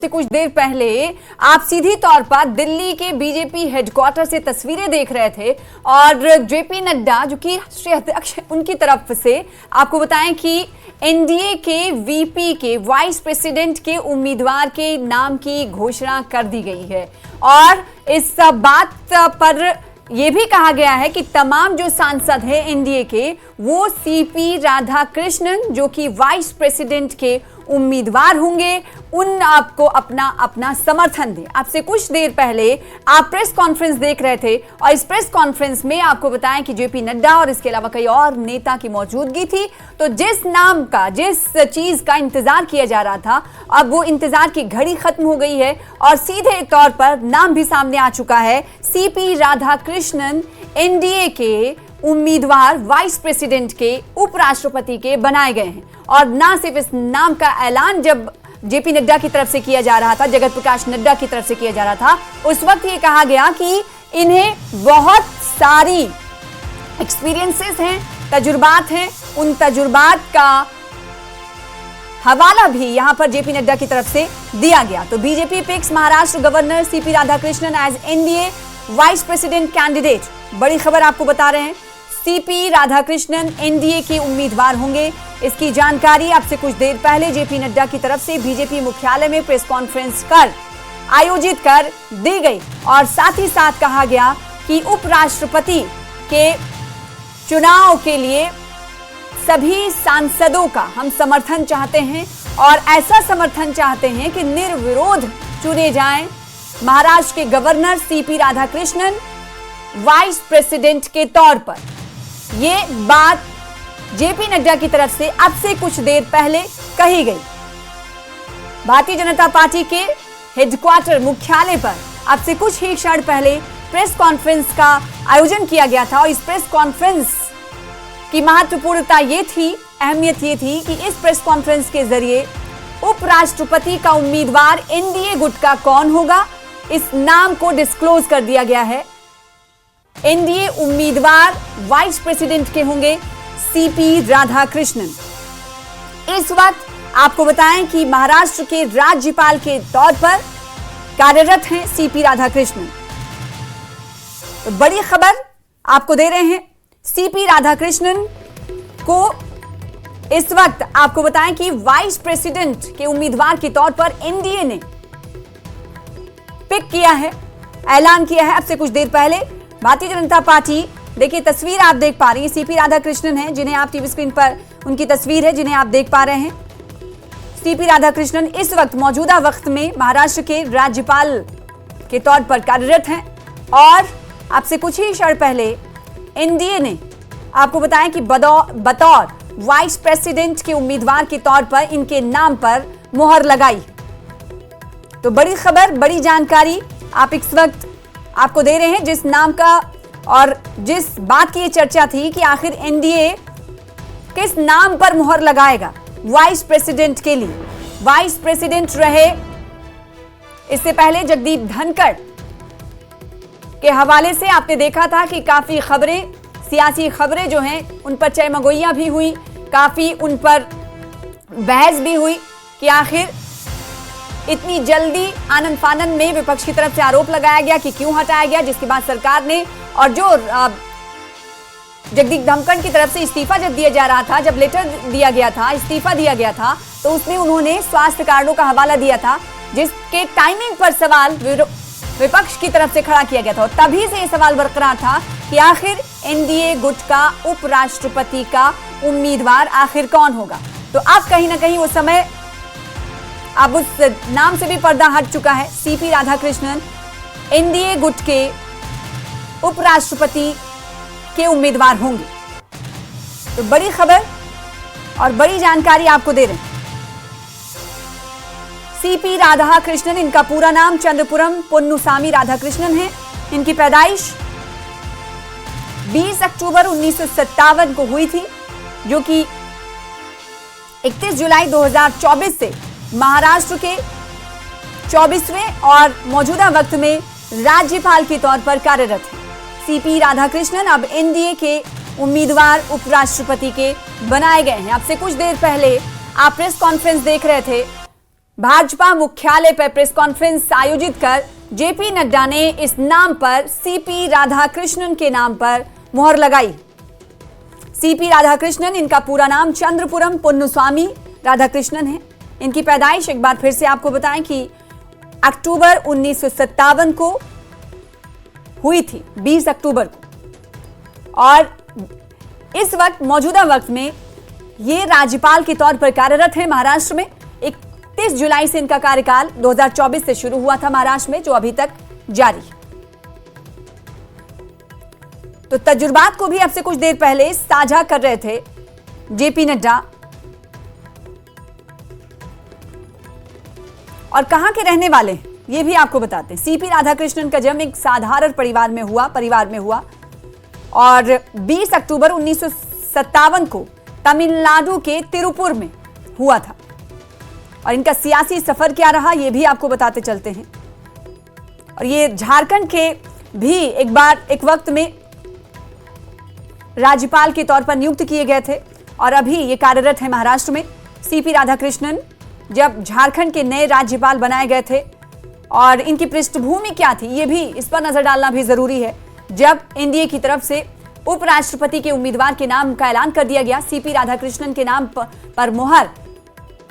से कुछ देर पहले आप सीधी तौर पर दिल्ली के बीजेपी हेडक्वार्टर से तस्वीरें देख रहे थे और जेपी नड्डा जो कि राष्ट्रीय अध्यक्ष उनकी तरफ से आपको बताएं कि एनडीए के वीपी के वाइस प्रेसिडेंट के उम्मीदवार के नाम की घोषणा कर दी गई है और इस बात पर यह भी कहा गया है कि तमाम जो सांसद हैं एनडीए के वो सीपी राधाकृष्णन जो कि वाइस प्रेसिडेंट के उम्मीदवार होंगे उन आपको अपना समर्थन दें। आपसे कुछ देर पहले आप प्रेस कॉन्फ्रेंस देख रहे थे और इस प्रेस कॉन्फ्रेंस में आपको बताएं कि जेपी नड्डा और इसके अलावा कई और नेता की मौजूदगी थी। तो जिस नाम का जिस चीज का इंतजार किया जा रहा था अब वो इंतजार की घड़ी खत्म हो गई है और सीधे तौर पर नाम भी सामने आ चुका है। सीपी राधाकृष्णन एनडीए के उम्मीदवार वाइस प्रेसिडेंट के उपराष्ट्रपति के बनाए गए हैं और ना सिर्फ इस नाम का ऐलान जब जेपी नड्डा की तरफ से किया जा रहा था, जगत प्रकाश नड्डा की तरफ से किया जा रहा था, उस वक्त ये कहा गया कि इन्हें बहुत सारी एक्सपीरियंसेस हैं, तजुर्बात हैं, उन तजुर्बात का हवाला भी यहां पर जेपी नड्डा की तरफ से दिया गया। तो BJP picks Maharashtra governor CP Radhakrishnan as NDA vice president candidate. बड़ी खबर आपको बता रहे हैं, सीपी राधाकृष्णन एनडीए के उम्मीदवार होंगे। इसकी जानकारी आपसे कुछ देर पहले जेपी नड्डा की तरफ से बीजेपी मुख्यालय में प्रेस कॉन्फ्रेंस आयोजित कर दी गई और साथ ही साथ कहा गया कि उपराष्ट्रपति के चुनाव के लिए सभी सांसदों का हम समर्थन चाहते हैं और ऐसा समर्थन चाहते हैं कि निर्विरोध चुने जाएं महाराष्ट्र के governor CP Radhakrishnan vice president के तौर पर। ये बात जेपी नड्डा की तरफ से अब से कुछ देर पहले कही गई। भारतीय जनता पार्टी के हेडक्वार्टर मुख्यालय पर अब से कुछ ही क्षण पहले प्रेस कॉन्फ्रेंस का आयोजन किया गया था और इस प्रेस कॉन्फ्रेंस की महत्वपूर्णता ये थी, अहमियत ये थी कि इस प्रेस कॉन्फ्रेंस के जरिए उपराष्ट्रपति का उम्मीदवार एनडीए गुट का कौन होगा इस नाम को डिस्क्लोज कर दिया गया है। एनडीए उम्मीदवार वाइस प्रेसिडेंट के होंगे सीपी राधाकृष्णन। इस वक्त आपको बताएं कि महाराष्ट्र के राज्यपाल के तौर पर कार्यरत हैं सीपी राधाकृष्णन। तो बड़ी खबर आपको दे रहे हैं, सीपी राधाकृष्णन को इस वक्त आपको बताएं कि वाइस प्रेसिडेंट के उम्मीदवार के तौर पर एनडीए ने पिक किया है, ऐलान किया है अब से कुछ देर पहले। भारतीय जनता पार्टी, देखिए तस्वीर आप देख पा रही हैं, सीपी राधाकृष्णन हैं जिन्हें आप टीवी स्क्रीन पर उनकी तस्वीर है जिन्हें आप देख पा रहे हैं। सीपी राधाकृष्णन इस वक्त मौजूदा वक्त में महाराष्ट्र के राज्यपाल के तौर पर कार्यरत हैं और आपसे कुछ ही क्षण पहले एनडीए ने आपको बताया कि बतौर वाइस प्रेसिडेंट के उम्मीदवार के तौर पर इनके नाम पर मुहर लगाई। तो बड़ी खबर, बड़ी जानकारी आप इस वक्त आपको दे रहे हैं जिस नाम का और जिस बात की ये चर्चा थी कि आखिर एनडीए किस नाम पर मुहर लगाएगा वाइस प्रेसिडेंट के लिए। वाइस प्रेसिडेंट रहे इससे पहले जगदीप धनखड़ के हवाले से आपने देखा था कि काफी खबरें, सियासी खबरें जो हैं उन पर चयमगोइयां भी हुई, काफी उन पर बहस भी हुई कि आखिर इतनी जल्दी आनन फानन में विपक्ष की तरफ से आरोप लगाया गया कि क्यों हटाया गया, जिसके बाद सरकार ने और जो जगदीप धनखड़ की तरफ से इस्तीफा जब दिया जा रहा था, जब लेटर दिया गया था, इस्तीफा दिया गया था, तो उसमें उन्होंने स्वास्थ्य कारणों का हवाला दिया था जिसके टाइमिंग पर सवाल विपक्ष की तरफ से खड़ा किया गया था और तभी से यह सवाल बरकरार था कि आखिर एनडीए गुट का उपराष्ट्रपति का उम्मीदवार आखिर कौन होगा। तो अब कहीं ना कहीं वो समय, अब उस नाम से भी पर्दा हट चुका है। सीपी राधाकृष्णन एनडीए गुट के उपराष्ट्रपति के उम्मीदवार होंगे। तो बड़ी खबर और बड़ी जानकारी आपको दे रहे हैं। सीपी राधाकृष्णन, इनका पूरा नाम चंद्रपुरम पुन्नुसामी राधाकृष्णन है। इनकी पैदाइश 20 अक्टूबर 1957 को हुई थी, जो कि 31 जुलाई 2024 से महाराष्ट्र के 24वें और मौजूदा वक्त में राज्यपाल के तौर पर कार्यरत हैं। सीपी राधाकृष्णन अब एनडीए के उम्मीदवार उपराष्ट्रपति के बनाए गए हैं। आपसे कुछ देर पहले आप प्रेस कॉन्फ्रेंस देख रहे थे, भाजपा मुख्यालय पर प्रेस कॉन्फ्रेंस आयोजित कर जेपी नड्डा ने इस नाम पर सीपी राधाकृष्णन के नाम पर मुहर लगाई। सीपी राधाकृष्णन, इनका पूरा नाम चंद्रपुरम पुन्नुस्वामी राधाकृष्णन है। इनकी पैदाइश एक बार फिर से आपको बताएं कि अक्टूबर 1957 को हुई थी, 20 अक्टूबर को। और इस वक्त, मौजूदा वक्त में ये राज्यपाल के तौर पर कार्यरत है महाराष्ट्र में। 31 जुलाई से इनका कार्यकाल 2024 से शुरू हुआ था महाराष्ट्र में, जो अभी तक जारी है। तो तजुर्बात को भी अब से कुछ देर पहले साझा कर रहे थे जेपी नड्डा। और कहां के रहने वाले हैं ये भी आपको बताते हैं। सीपी राधाकृष्णन का जन्म एक साधारण परिवार में हुआ और 20 अक्टूबर 1957 को तमिलनाडु के तिरुपुर में हुआ था। और इनका सियासी सफर क्या रहा ये भी आपको बताते चलते हैं। और ये झारखंड के भी एक वक्त में राज्यपाल के तौर पर नियुक्त किए गए थे और अभी ये कार्यरत है महाराष्ट्र में। सीपी राधाकृष्णन जब झारखंड के नए राज्यपाल बनाए गए थे और इनकी पृष्ठभूमि क्या थी ये भी, इस पर नजर डालना भी जरूरी है। जब एनडीए की तरफ से उपराष्ट्रपति के उम्मीदवार के नाम का ऐलान कर दिया गया, सीपी राधाकृष्णन के नाम पर मुहर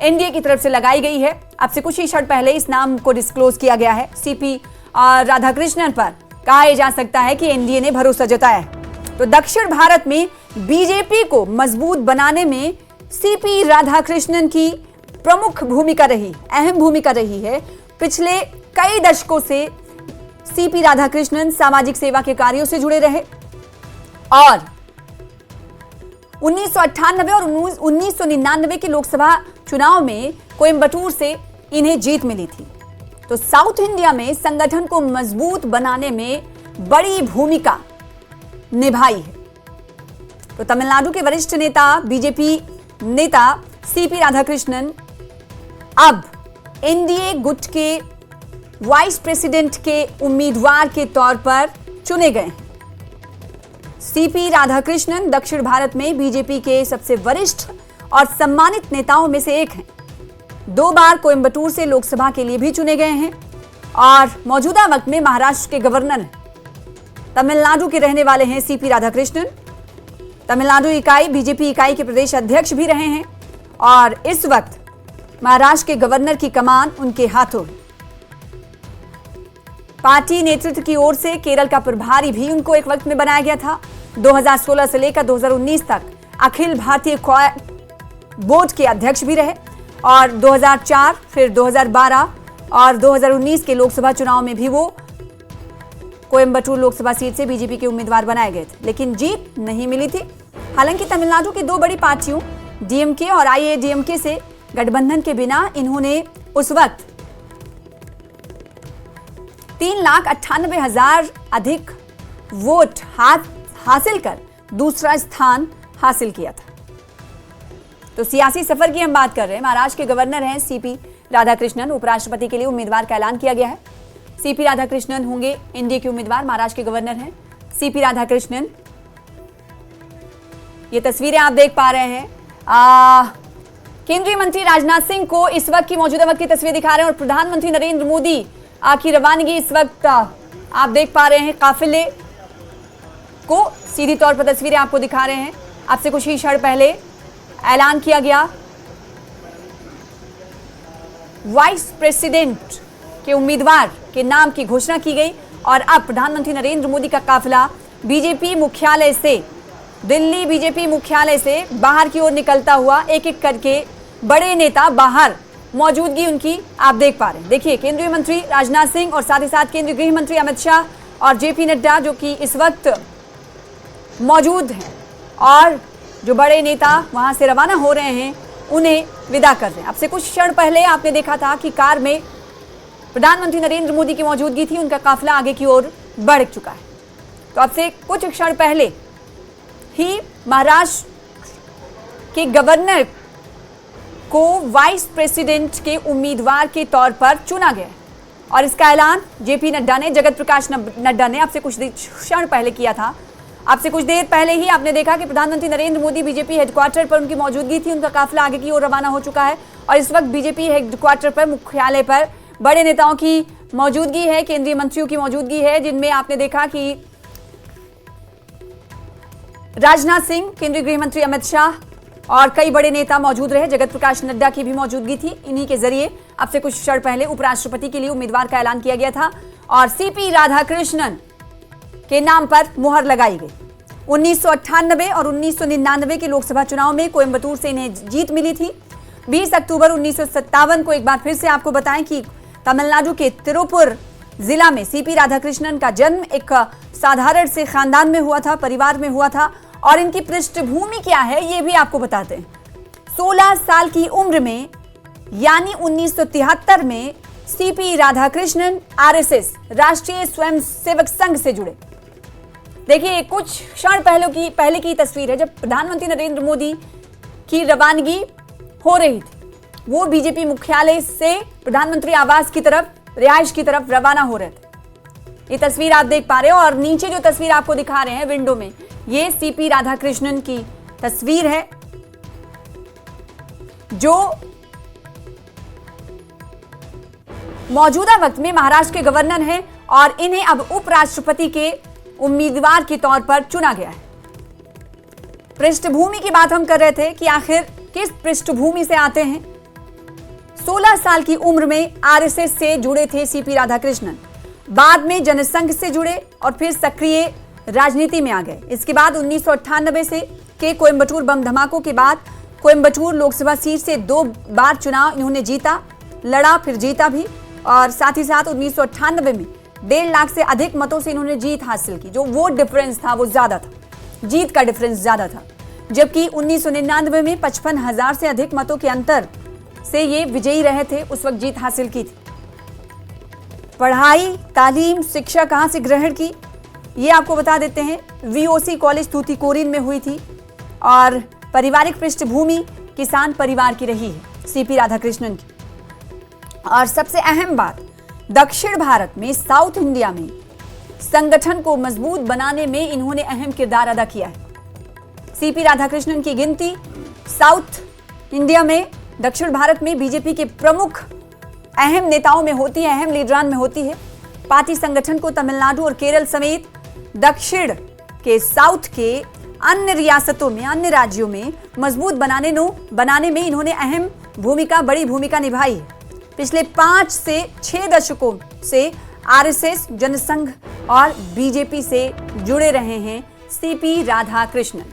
एनडीए की तरफ से लगाई गई है। अब से कुछ ही क्षण पहले इस नाम को डिस्क्लोज किया गया है। सीपी राधाकृष्णन पर कहा जा सकता है कि एनडीए ने भरोसा जताया है। तो दक्षिण भारत में बीजेपी को मजबूत बनाने में सीपी राधाकृष्णन की प्रमुख भूमिका रही, अहम भूमिका रही है। पिछले कई दशकों से सीपी राधाकृष्णन सामाजिक सेवा के कार्यों से जुड़े रहे और 1998 और 1999 के लोकसभा चुनाव में कोयंबटूर से इन्हें जीत मिली थी। तो साउथ इंडिया में संगठन को मजबूत बनाने में बड़ी भूमिका निभाई है। तो तमिलनाडु के वरिष्ठ नेता, बीजेपी नेता सीपी राधाकृष्णन अब एनडीए गुट के वाइस प्रेसिडेंट के उम्मीदवार के तौर पर चुने गए हैं। सीपी राधाकृष्णन दक्षिण भारत में बीजेपी के सबसे वरिष्ठ और सम्मानित नेताओं में से एक हैं। 2 बार कोयंबटूर से लोकसभा के लिए भी चुने गए हैं और मौजूदा वक्त में महाराष्ट्र के गवर्नर हैं। तमिलनाडु के रहने वाले हैं सीपी राधाकृष्णन। तमिलनाडु इकाई, बीजेपी इकाई के प्रदेश अध्यक्ष भी रहे हैं और इस वक्त महाराष्ट्र के गवर्नर की कमान उनके हाथों है। पार्टी नेतृत्व की ओर से केरल का प्रभारी भी उनको एक वक्त में बनाया गया था। 2016 से लेकर 2019 तक अखिल भारतीय बोर्ड के अध्यक्ष भी रहे और 2004, फिर 2012 और 2019 के लोकसभा चुनाव में भी वो कोयंबटूर लोकसभा सीट से बीजेपी के उम्मीदवार बनाए गए थे, लेकिन जीत नहीं मिली थी। हालांकि तमिलनाडु की 2 बड़ी पार्टियों डीएमके और आईएडीएमके से गठबंधन के बिना इन्होंने उस वक्त 3,98,000 अधिक वोट हासिल कर दूसरा स्थान हासिल किया था। तो सियासी सफर की हम बात कर रहे हैं। महाराष्ट्र के गवर्नर हैं सीपी राधाकृष्णन। उपराष्ट्रपति के लिए उम्मीदवार का ऐलान किया गया है। सीपी राधाकृष्णन होंगे एनडीए के उम्मीदवार। महाराष्ट्र के गवर्नर हैं सीपी राधाकृष्णन। ये तस्वीरें आप देख पा रहे हैं। केंद्रीय मंत्री राजनाथ सिंह को इस वक्त की, मौजूदा वक्त की तस्वीर दिखा रहे हैं और प्रधानमंत्री नरेंद्र मोदी की रवानगी इस वक्त आप देख पा रहे हैं। काफिले को सीधी तौर पर तस्वीरें आपको दिखा रहे हैं। आपसे कुछ ही क्षण पहले ऐलान किया गया, वाइस प्रेसिडेंट के उम्मीदवार के नाम की घोषणा की गई और अब प्रधानमंत्री नरेंद्र मोदी का काफिला बीजेपी मुख्यालय से, दिल्ली बीजेपी मुख्यालय से बाहर की ओर निकलता हुआ एक एक करके बड़े नेता बाहर मौजूदगी उनकी आप देख पा रहे हैं। देखिए, केंद्रीय मंत्री राजनाथ सिंह और साथ ही साथ केंद्रीय गृह मंत्री अमित शाह और जेपी नड्डा जो कि इस वक्त मौजूद हैं और जो बड़े नेता वहां से रवाना हो रहे हैं उन्हें विदा कर रहे हैं। अब से कुछ क्षण पहले आपने देखा था कि कार में प्रधानमंत्री नरेंद्र मोदी की मौजूदगी थी। उनका काफिला आगे की ओर बढ़ चुका है। तो अब से कुछ क्षण पहले ही महाराष्ट्र के गवर्नर को वाइस प्रेसिडेंट के उम्मीदवार के तौर पर चुना गया और इसका ऐलान जेपी नड्डा ने, जगत प्रकाश नड्डा ने आपसे कुछ क्षण पहले किया था। आपसे कुछ देर पहले ही आपने देखा कि प्रधानमंत्री नरेंद्र मोदी बीजेपी हेडक्वार्टर पर उनकी मौजूदगी थी। उनका काफिला आगे की ओर रवाना हो चुका है और इस वक्त बीजेपी हेडक्वार्टर पर, मुख्यालय पर बड़े नेताओं की मौजूदगी है, केंद्रीय मंत्रियों की मौजूदगी है, जिनमें आपने देखा कि राजनाथ सिंह, केंद्रीय गृह मंत्री अमित शाह और कई बड़े नेता मौजूद रहे। जगत प्रकाश नड्डा की भी मौजूदगी थी। इन्हीं के जरिए अब से कुछ क्षण पहले उपराष्ट्रपति के लिए उम्मीदवार का ऐलान किया गया था और सीपी राधाकृष्णन के नाम पर मुहर लगाई गई। 1998 और 1999 के लोकसभा चुनाव में कोयंबटूर से इन्हें जीत मिली थी। 20 अक्टूबर 1957 को एक बार फिर से आपको बताएं कि तमिलनाडु के तिरुपुर जिला में सीपी राधाकृष्णन का जन्म एक साधारण से खानदान में हुआ था, परिवार में हुआ था। और इनकी पृष्ठभूमि क्या है ये भी आपको बताते हैं। 16 साल की उम्र में यानी 1973 में सीपी राधाकृष्णन आरएसएस, राष्ट्रीय स्वयंसेवक संघ से जुड़े। देखिए, कुछ क्षण पहले की तस्वीर है जब प्रधानमंत्री नरेंद्र मोदी की रवानगी हो रही थी। वो बीजेपी मुख्यालय से प्रधानमंत्री आवास की तरफ, रिहाइश की तरफ रवाना हो रहे थे। ये तस्वीर आप देख पा रहे हो और नीचे जो तस्वीर आपको दिखा रहे हैं विंडो में, ये सीपी राधाकृष्णन की तस्वीर है जो मौजूदा वक्त में महाराष्ट्र के गवर्नर हैं और इन्हें अब उपराष्ट्रपति के उम्मीदवार के तौर पर चुना गया है। पृष्ठभूमि की बात हम कर रहे थे कि आखिर किस पृष्ठभूमि से आते हैं। 16 साल की उम्र में आरएसएस से जुड़े थे सीपी राधाकृष्णन, बाद में जनसंघ से जुड़े और फिर सक्रिय राजनीति में आ गए। इसके बाद 1998 से के कोयंबटूर बम धमाकों के बाद कोयंबटूर लोकसभा सीट से 2 बार चुनाव इन्होंने जीता, लड़ा, फिर जीता भी। और साथ ही साथ 1998 में 1.5 लाख से अधिक मतों से इन्होंने जीत हासिल की। जो वोट डिफरेंस था वो ज्यादा था, जीत का डिफरेंस ज्यादा था। जबकि 1999 में 55,000 से अधिक मतों के अंतर से ये विजयी रहे थे, उस वक्त जीत हासिल की थी। पढ़ाई, तालीम, शिक्षा कहां से ग्रहण की ये आपको बता देते हैं। वीओसी कॉलेज तूतीकोरिन में हुई थी और पारिवारिक पृष्ठभूमि किसान परिवार की रही है सीपी राधाकृष्णन की। और सबसे अहम बात, दक्षिण भारत में, साउथ इंडिया में संगठन को मजबूत बनाने में इन्होंने अहम किरदार अदा किया है। सीपी राधाकृष्णन की गिनती साउथ इंडिया में, दक्षिण भारत में बीजेपी के प्रमुख अहम नेताओं में होती है, अहम लीडरान में होती है। पार्टी संगठन को तमिलनाडु और केरल समेत दक्षिण के, साउथ के अन्य रियासतों में, अन्य राज्यों में मजबूत बनाने में इन्होंने अहम भूमिका, बड़ी भूमिका निभाई है। पिछले 5 से 6 दशकों से आरएसएस, जनसंघ और बीजेपी से जुड़े रहे हैं सीपी राधाकृष्णन।